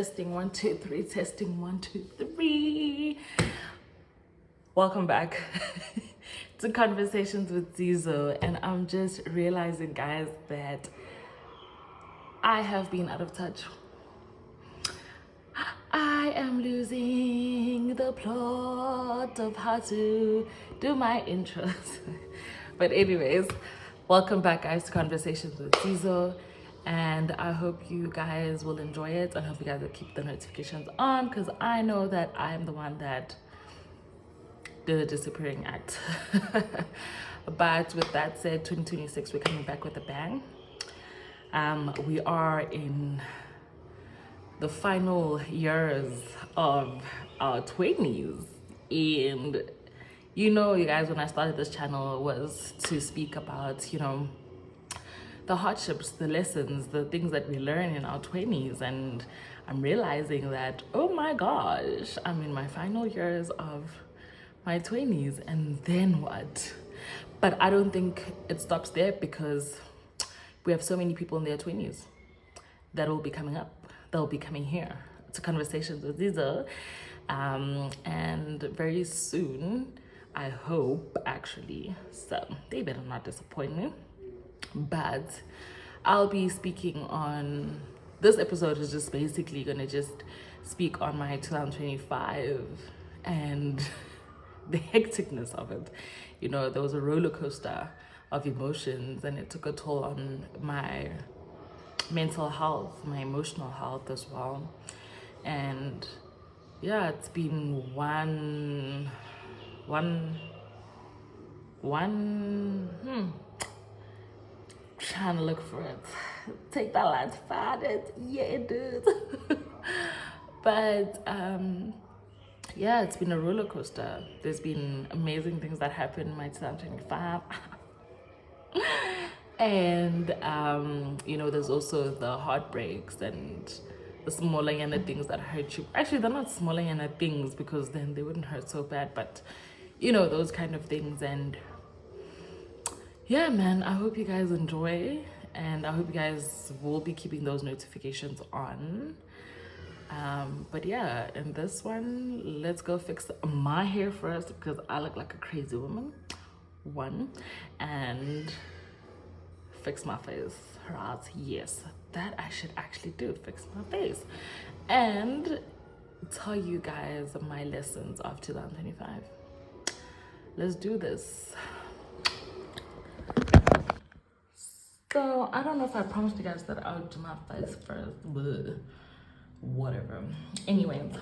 Testing 1, 2, 3. Testing 1, 2, 3. Welcome back to Conversations with Zizo. And I'm just realizing, guys, that I have been out of touch. I am losing the plot of how to do my intros. But anyways, welcome back, guys, to Conversations with Zizo. And I hope you guys will enjoy it. I hope you guys will keep the notifications on, because I know that I'm the one that did a disappearing act. But with that said, 2026, we're coming back with a bang. We are in the final years of our 20s. And you guys, when I started this channel, it was to speak about, the hardships, the lessons, the things that we learn in our 20s. And I'm realizing that, oh my gosh, I'm in my final years of my 20s, and then what? But I don't think it stops there, because we have so many people in their 20s that will be coming up, they'll be coming here to Conversations with Zizo. And very soon, I hope, actually, so they better not disappoint me. But I'll be speaking on, this episode is just basically gonna just speak on my 2025 and the hecticness of it. There was a roller coaster of emotions, and it took a toll on my mental health, my emotional health as well. And yeah, it's been one trying to look for it, take that line to find it. Yeah, it did. But yeah, it's been a roller coaster. There's been amazing things that happened in my 2025. And there's also the heartbreaks and the smaller yana things that hurt you. Actually, they're not smaller yana things, because then they wouldn't hurt so bad, but those kind of things. And yeah, man, I hope you guys enjoy, and I hope you guys will be keeping those notifications on. But yeah, in this one, let's go fix my hair first, because I look like a crazy woman. And fix my face. Right? Yes, that I should actually do, fix my face. And tell you guys my lessons of 2025. Let's do this. So I don't know if I promised you guys that I would do my face first, but whatever. Anyways,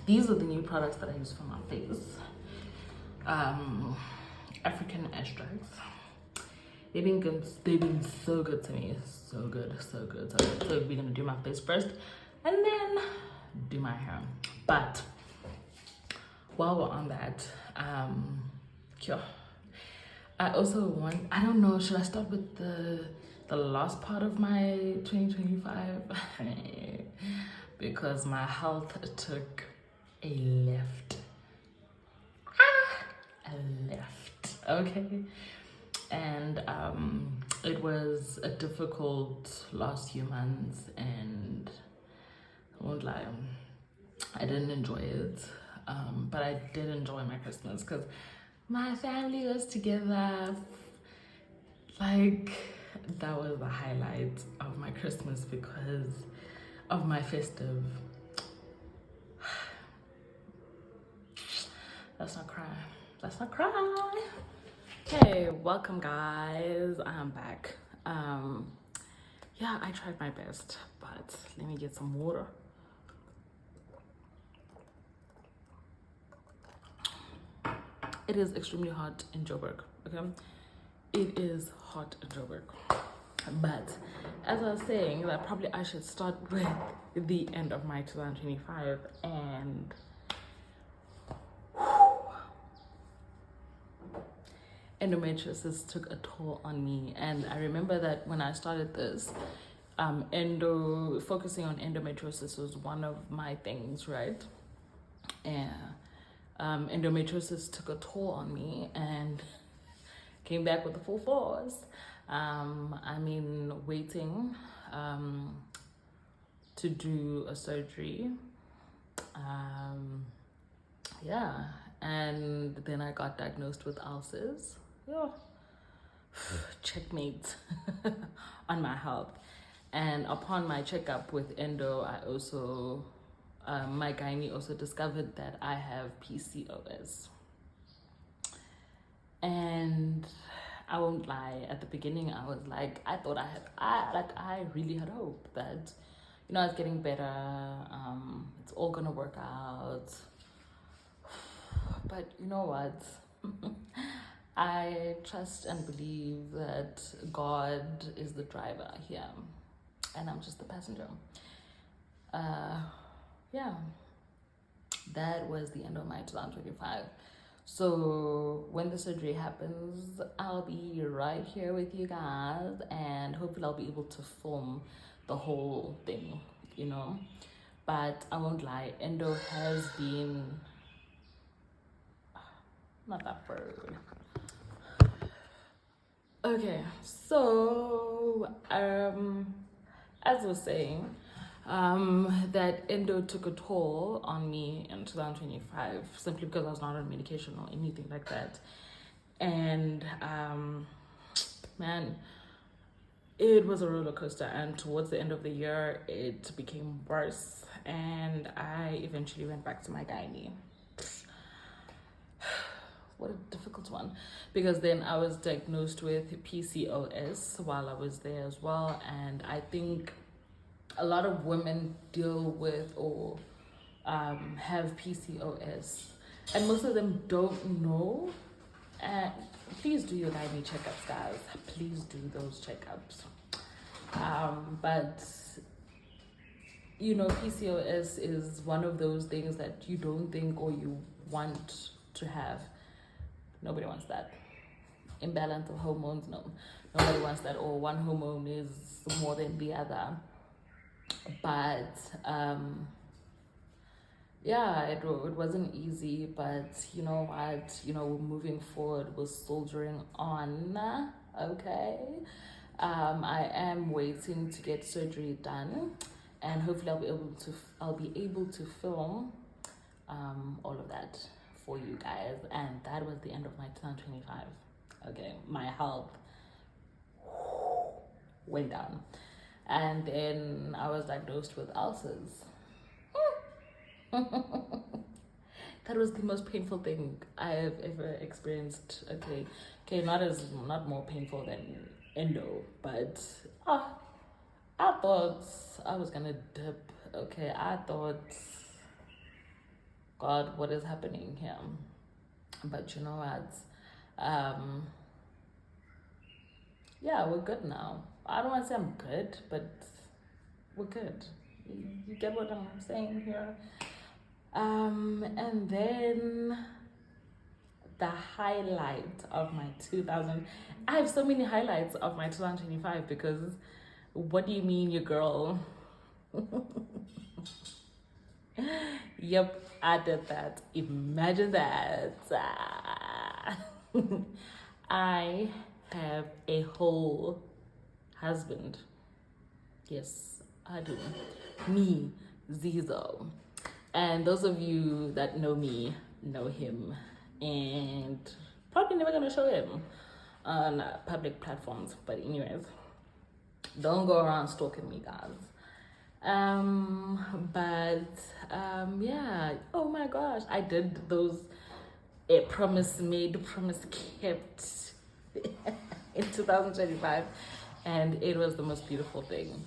these are the new products that I use for my face. African extracts. They've been so good to me. So good. So we're gonna do my face first, and then do my hair. But while we're on that, I also I don't know, should I start with the last part of my 2025? Because my health took a left. Okay. And it was a difficult last few months, and I won't lie, I didn't enjoy it. But I did enjoy my Christmas, because my family was together. Like, that was the highlight of my Christmas, because of my festive. Let's not cry. Hey, welcome, guys. I'm back. Yeah, I tried my best, but let me get some water. It is extremely hot in Joburg, okay? It is hot in Joburg. But as I was saying, that probably I should start with the end of my 2025, and endometriosis took a toll on me. And I remember that when I started this, focusing on endometriosis was one of my things, right? And endometriosis took a toll on me and came back with the full force. Waiting to do a surgery. Yeah, and then I got diagnosed with ulcers. Yeah, checkmate on my health. And upon my checkup with endo, I also, my gynae also discovered that I have PCOS. And I won't lie, at the beginning I was like, I really had hope that, you know, it's getting better, it's all gonna work out. But you know what? I trust and believe that God is the driver here, and I'm just the passenger. Yeah, that was the end of my 2025. So when the surgery happens, I'll be right here with you guys, and hopefully I'll be able to film the whole thing, you know. But I won't lie, endo has been not that word. Okay, so as I was saying, that endo took a toll on me in 2025 simply because I was not on medication or anything like that. And man, it was a roller coaster, and towards the end of the year it became worse, and I eventually went back to my gynae. What a difficult one, because then I was diagnosed with PCOS while I was there as well. And I think a lot of women deal with or have PCOS, and most of them don't know. And please do your gynae checkups, guys. Please do those checkups. But you know, PCOS is one of those things that you don't think or you want to have. Nobody wants that. Imbalance of hormones, no. Nobody wants that, or one hormone is more than the other. But yeah, it wasn't easy, but you know what? You know, we're moving forward, we're soldiering on, okay? I am waiting to get surgery done, and hopefully I'll be able to film all of that for you guys. And that was the end of my 2025. Okay, my health went down, and then I was diagnosed with ulcers. That was the most painful thing I have ever experienced. Okay, not more painful than endo, but I thought I was gonna dip. Okay, I thought, God, what is happening here? But you know what? Yeah, we're good now. I don't want to say I'm good, but we're good. You get what I'm saying here? And then the highlight of my 2000, I have so many highlights of my 2025, because what do you mean your girl? Yep, I did that. Imagine that. I have a whole husband. Yes, I do. Me, Zizo. And those of you that know me know him, and probably never gonna show him on public platforms. But anyways, don't go around stalking me, guys. Yeah. Oh my gosh, I did those promise made, promise kept in 2025, and it was the most beautiful thing.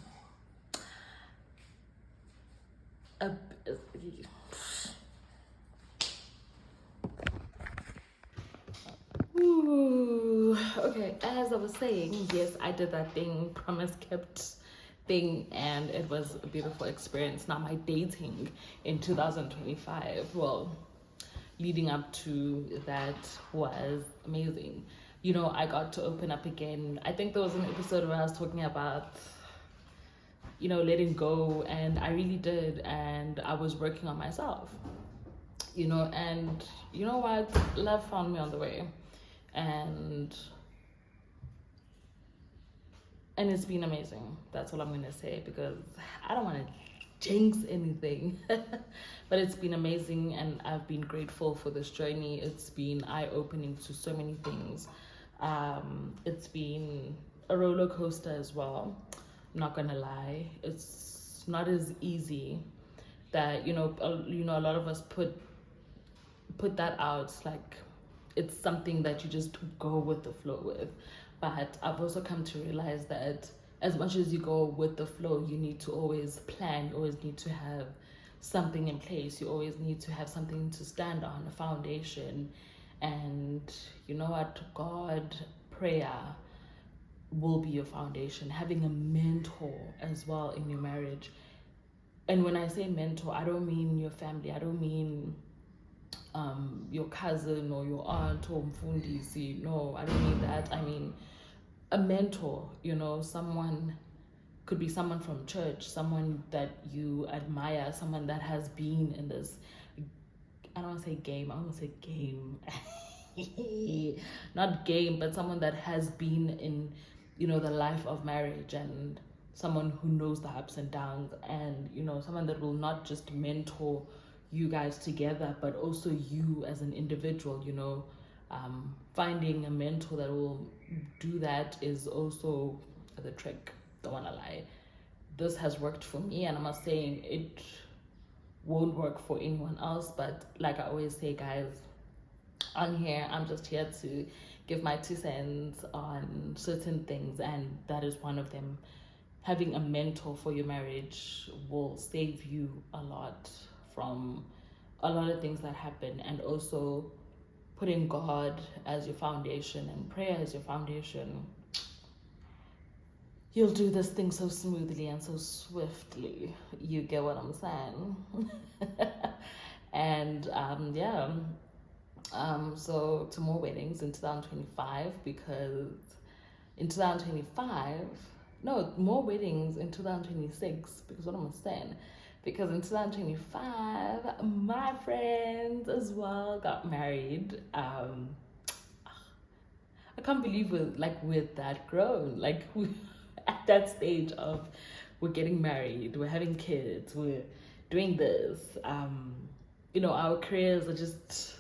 Okay, as I was saying, yes, I did that thing, promise kept thing, and it was a beautiful experience. Now, my dating in 2025, well, leading up to that, was amazing. You know, I got to open up again. I think there was an episode where I was talking about, you know, letting go, and I really did, and I was working on myself, you know. And you know what, love found me on the way, and it's been amazing. That's all I'm gonna say, because I don't want to jinx anything. But it's been amazing, and I've been grateful for this journey. It's been eye-opening to so many things. It's been a roller coaster as well. I'm not gonna lie. It's not as easy that a lot of us put that out, like it's something that you just go with the flow with. But I've also come to realize that as much as you go with the flow, you need to always plan. You always need to have something in place. You always need to have something to stand on, a foundation. And you know what? God, prayer will be your foundation. Having a mentor as well in your marriage. And when I say mentor, I don't mean your family. I don't mean your cousin or your aunt or mfundisi. No, I don't mean that. I mean a mentor, someone, could be someone from church, someone that you admire, someone that has been in this, I don't want to say game, I want to say game. Not game, but someone that has been in, the life of marriage, and someone who knows the ups and downs, and, someone that will not just mentor you guys together, but also you as an individual, finding a mentor that will do that is also the trick. Don't want to lie. This has worked for me, and I'm not saying it won't work for anyone else, but like I always say, guys, on here, I'm just here to give my 2 cents on certain things, and that is one of them. Having a mentor for your marriage will save you a lot from a lot of things that happen, and also putting God as your foundation and prayer as your foundation. You'll do this thing so smoothly and so swiftly. You get what I'm saying? And so to more weddings in 2025, because in 2025, no, more weddings in 2026, because what am I saying? Because in 2025, my friends as well got married. I can't believe we're that grown. Like, we at that stage of, we're getting married, we're having kids, we're doing this. Our careers are just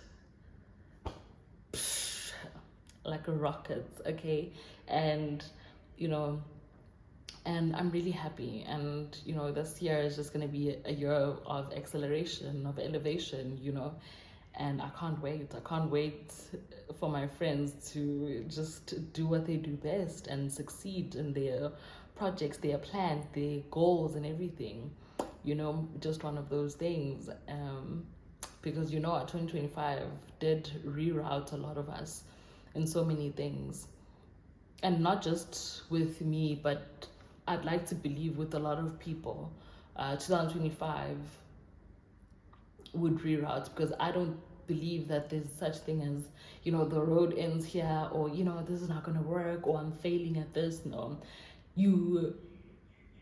like a rocket, okay? And and I'm really happy, and this year is just going to be a year of acceleration, of elevation, and I can't wait for my friends to just do what they do best and succeed in their projects, their plans, their goals, and everything. Just one of those things, because 2025 did reroute a lot of us in so many things, and not just with me, but I'd like to believe with a lot of people. 2025 would reroute, because I don't believe that there's such thing as, the road ends here, or, this is not going to work, or I'm failing at this. No,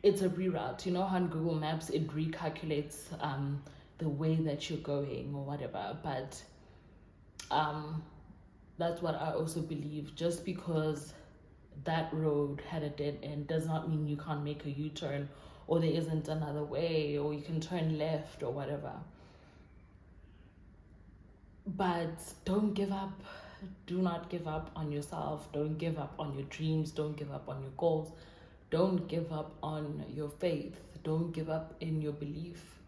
it's a reroute. How on Google Maps, it recalculates the way that you're going or whatever. But that's what I also believe. Just because that road had a dead end does not mean you can't make a U-turn, or there isn't another way, or you can turn left or whatever. But don't give up. Do not give up on yourself. Don't give up on your dreams. Don't give up on your goals. Don't give up on your faith. Don't give up in your belief,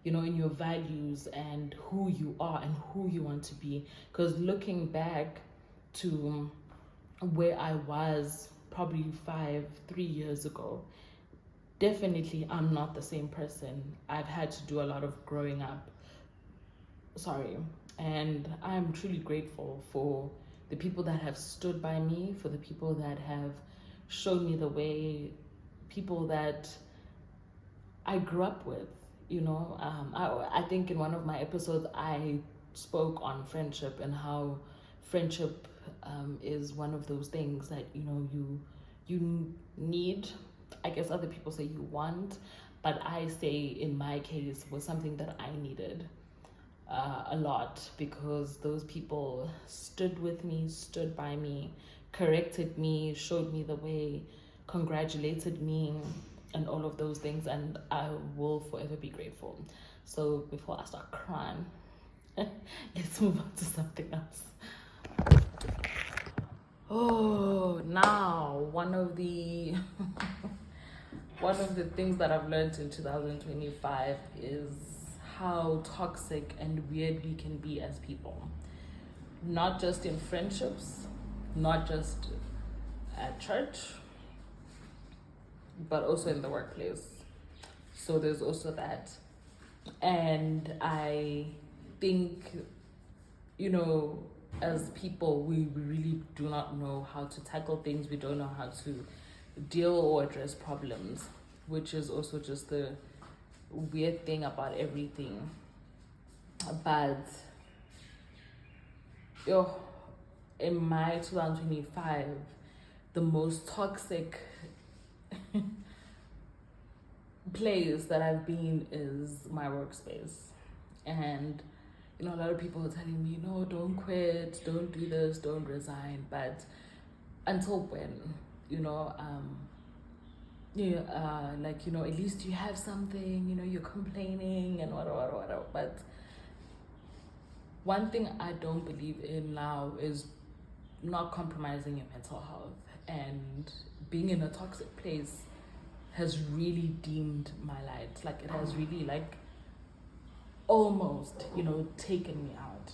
in your values and who you are and who you want to be. Because looking back to where I was probably 3 years ago, definitely I'm not the same person. I've had to do a lot of growing up. And I'm truly grateful for the people that have stood by me, for the people that have shown me the way, people that I grew up with. I think in one of my episodes I spoke on friendship, and how friendship is one of those things that you need. I guess other people say you want, but I say in my case was something that I needed a lot, because those people stood with me, stood by me, corrected me, showed me the way, congratulated me, and all of those things, and I will forever be grateful. So before I start crying, let's move on to something else. Oh, now one of the one of the things that I've learned in 2025 is how toxic and weird we can be as people. Not just in friendships, not just at church, but also in the workplace. So there's also that. And I think, you know, as people, we really do not know how to tackle things. We don't know how to deal or address problems, which is also just the weird thing about everything. But in my 2025, the most toxic place that I've been is my workspace. And a lot of people are telling me, no, don't quit, don't do this, don't resign. But until when? At least you have something, you're complaining and whatever. But one thing I don't believe in now is not compromising your mental health. And being in a toxic place has really dimmed my light. Like, it has really, almost, taken me out.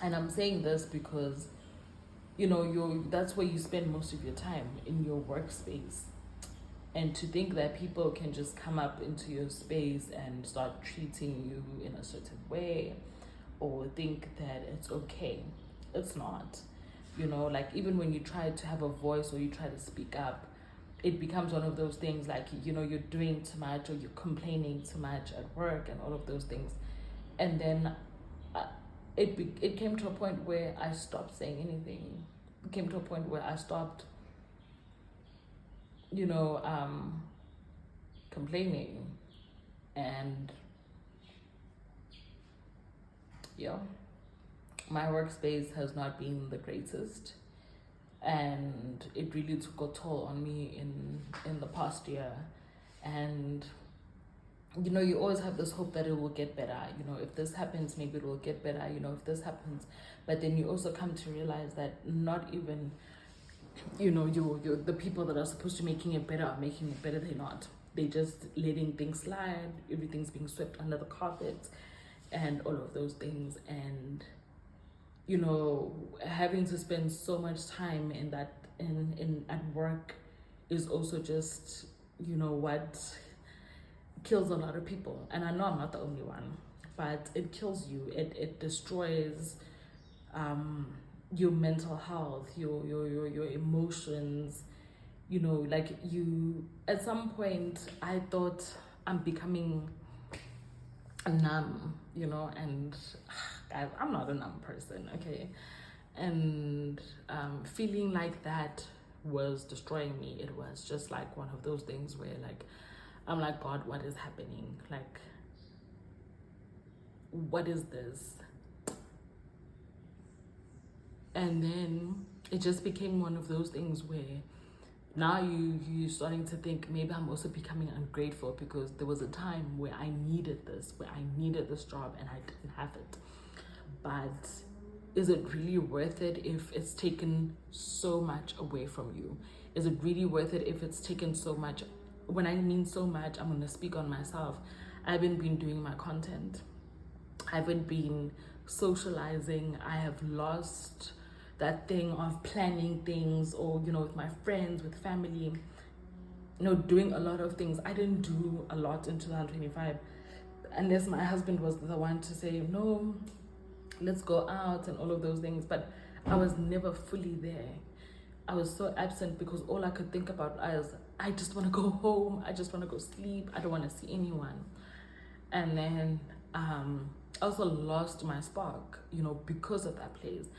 And I'm saying this because, that's where you spend most of your time, in your workspace. And to think that people can just come up into your space and start treating you in a certain way, or think that it's okay. It's not. Even when you try to have a voice or you try to speak up, it becomes one of those things you're doing too much, or you're complaining too much at work and all of those things. And then it came to a point where I stopped saying anything. It came to a point where I stopped complaining. And my workspace has not been the greatest, and it really took a toll on me in the past year. And you always have this hope that it will get better. If this happens, maybe it will get better. If this happens, but then you also come to realize that not even you're the people that are supposed to making it better are making it better. They're not. They're just letting things slide. Everything's being swept under the carpet and all of those things. And having to spend so much time in that in at work is also just what kills a lot of people. And I know I'm not the only one, but it kills you. It destroys your mental health, your emotions. At some point I thought I'm becoming numb, and guys, I'm not a numb person, okay? And feeling like that was destroying me. It was just one of those things where I'm like, God, what is happening? What is this? And then it just became one of those things where now you're starting to think, maybe I'm also becoming ungrateful, because there was a time where I needed this job and I didn't have it. But is it really worth it if it's taken so much away from you? Is it really worth it if it's taken so much? When I mean so much, I'm going to speak on myself. I haven't been doing my content. I haven't been socializing. I have lost that thing of planning things, or with my friends, with family, doing a lot of things. I didn't do a lot in 2025, unless my husband was the one to say, no, let's go out and all of those things. But I was never fully there. I was so absent because all I could think about was, I just want to go home. I just want to go sleep. I don't want to see anyone. And then I also lost my spark, because of that place.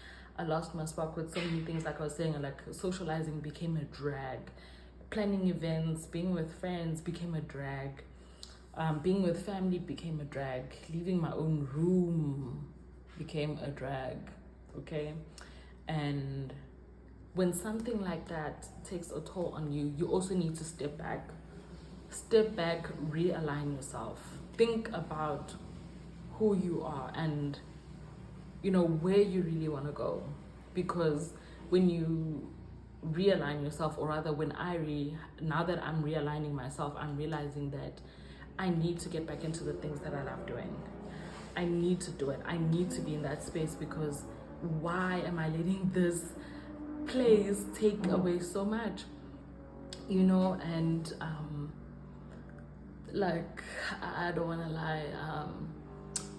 I lost my spark with so many things. Like I was saying, socializing became a drag. Planning events, being with friends became a drag. Being with family became a drag. Leaving my own room became a drag, okay? And when something like that takes a toll on you, you also need to step back step back, realign yourself, think about who you are and where you really want to go. Because when you realign yourself, or rather when now that I'm realigning myself, I'm realizing that I need to get back into the things that I love doing. I need to do it. I need to be in that space, because why am I letting this place take away so much? And like, I don't want to lie,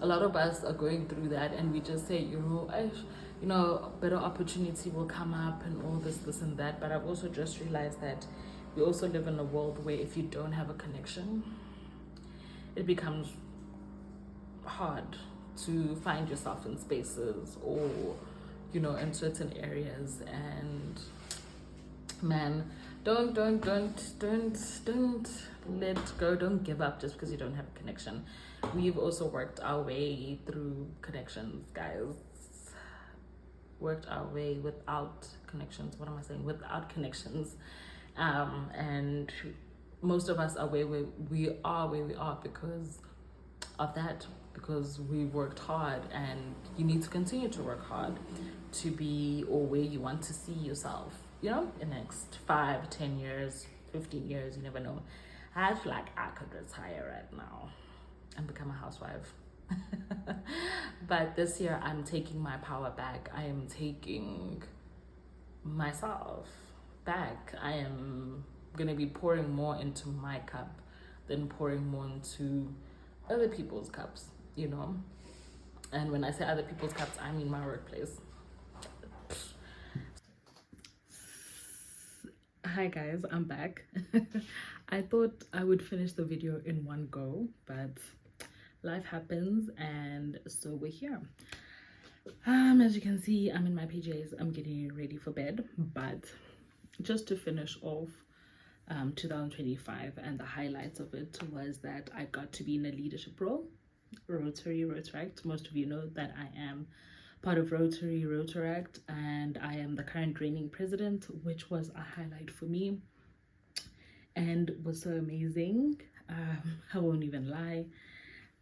a lot of us are going through that, and we just say, better opportunity will come up and all this and that. But I've also just realized that we also live in a world where if you don't have a connection, it becomes hard to find yourself in spaces, or in certain areas. And man, don't let go, don't give up just because you don't have a connection. We've also worked our way through connections, guys. Worked our way without connections. What am I saying? Without connections. And most of us are where we are because of that, because we worked hard, and you need to continue to work hard to be, or where you want to see yourself, in the next 5, 10 years, 15 years. You never know. I feel like I could retire right now and become a housewife. But this year I'm taking my power back. I am taking myself back. I am gonna be pouring more into my cup than pouring more into other people's cups, And when I say other people's cups, I mean my workplace. Hi guys, I'm back. I thought I would finish the video in one go, but life happens, and so we're here. As you can see, I'm in my PJs. I'm getting ready for bed, but just to finish off 2025, and the highlights of it was that I got to be in a leadership role, Rotaract. Most of you know that I am part of Rotaract, and I am the current reigning president, which was a highlight for me and was so amazing. I won't even lie,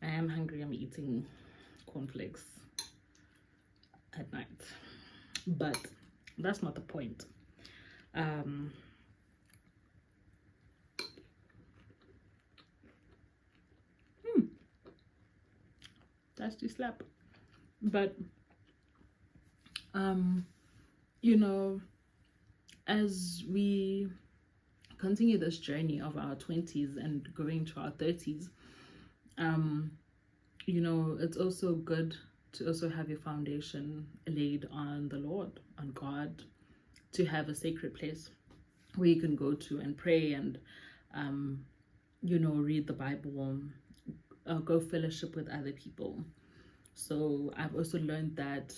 I am hungry. I'm eating cornflakes at night, but that's not the point. That's the slap. But as we continue this journey of our 20s and going to our 30s, it's also good to also have your foundation laid on the Lord, on God, to have a sacred place where you can go to and pray and read the Bible, go fellowship with other people. So I've also learned that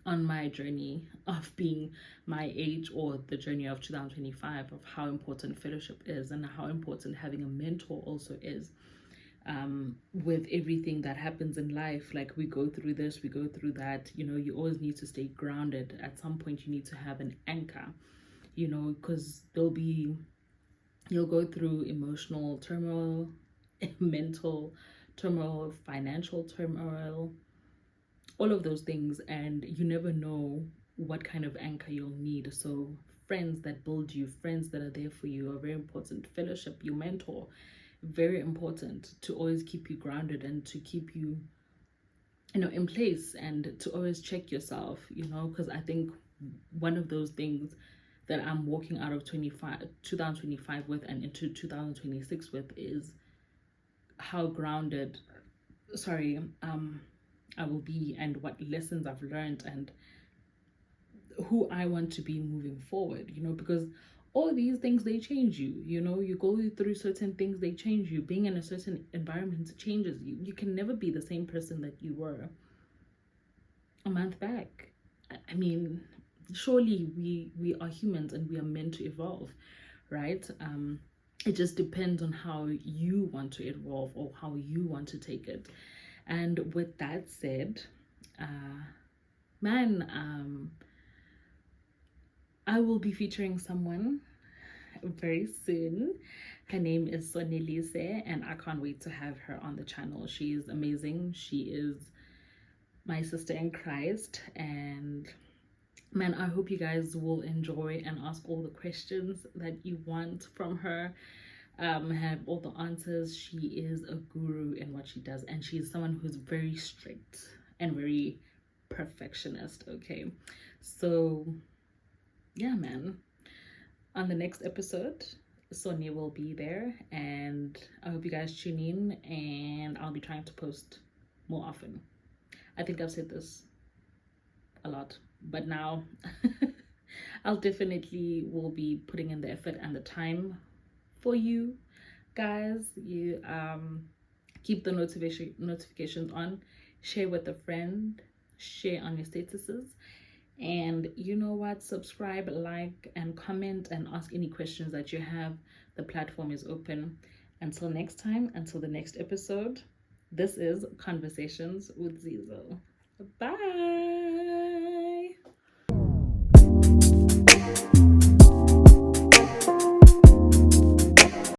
on my journey of being my age, or the journey of 2025, of how important fellowship is, and how important having a mentor also is. With everything that happens in life, like we go through this, we go through that, you always need to stay grounded. At some point you need to have an anchor, because you'll go through emotional turmoil, mental turmoil, financial turmoil, all of those things, and you never know what kind of anchor you'll need. So friends that build you, friends that are there for you, are very important. Fellowship, your mentor, very important to always keep you grounded and to keep you in place, and to always check yourself, because I think one of those things that I'm walking out of 2025 with and into 2026 with is how grounded I will be, and what lessons I've learned, and who I want to be moving forward, because all these things, they change you. You go through certain things, they change you. Being in a certain environment changes you. You can never be the same person that you were a month back. I mean, surely we are humans and we are meant to evolve, right? It just depends on how you want to evolve, or how you want to take it. And with that said, I will be featuring someone very soon. Her name is Sonelise, and I can't wait to have her on the channel. She is amazing. She is my sister in Christ, and man, I hope you guys will enjoy and ask all the questions that you want from her. Have all the answers. She is a guru in what she does, and she's someone who's very strict and very perfectionist. Okay, so yeah, man, on the next episode Sonia will be there, and I hope you guys tune in, and I'll be trying to post more often. I think I've said this a lot, but now I'll definitely will be putting in the effort and the time for you guys. You keep the notifications on, share with a friend, share on your statuses, and you know what, subscribe, like, and comment, and ask any questions that you have. The platform is open. Until next time, until the next episode, this is Conversations with Zizo. Bye.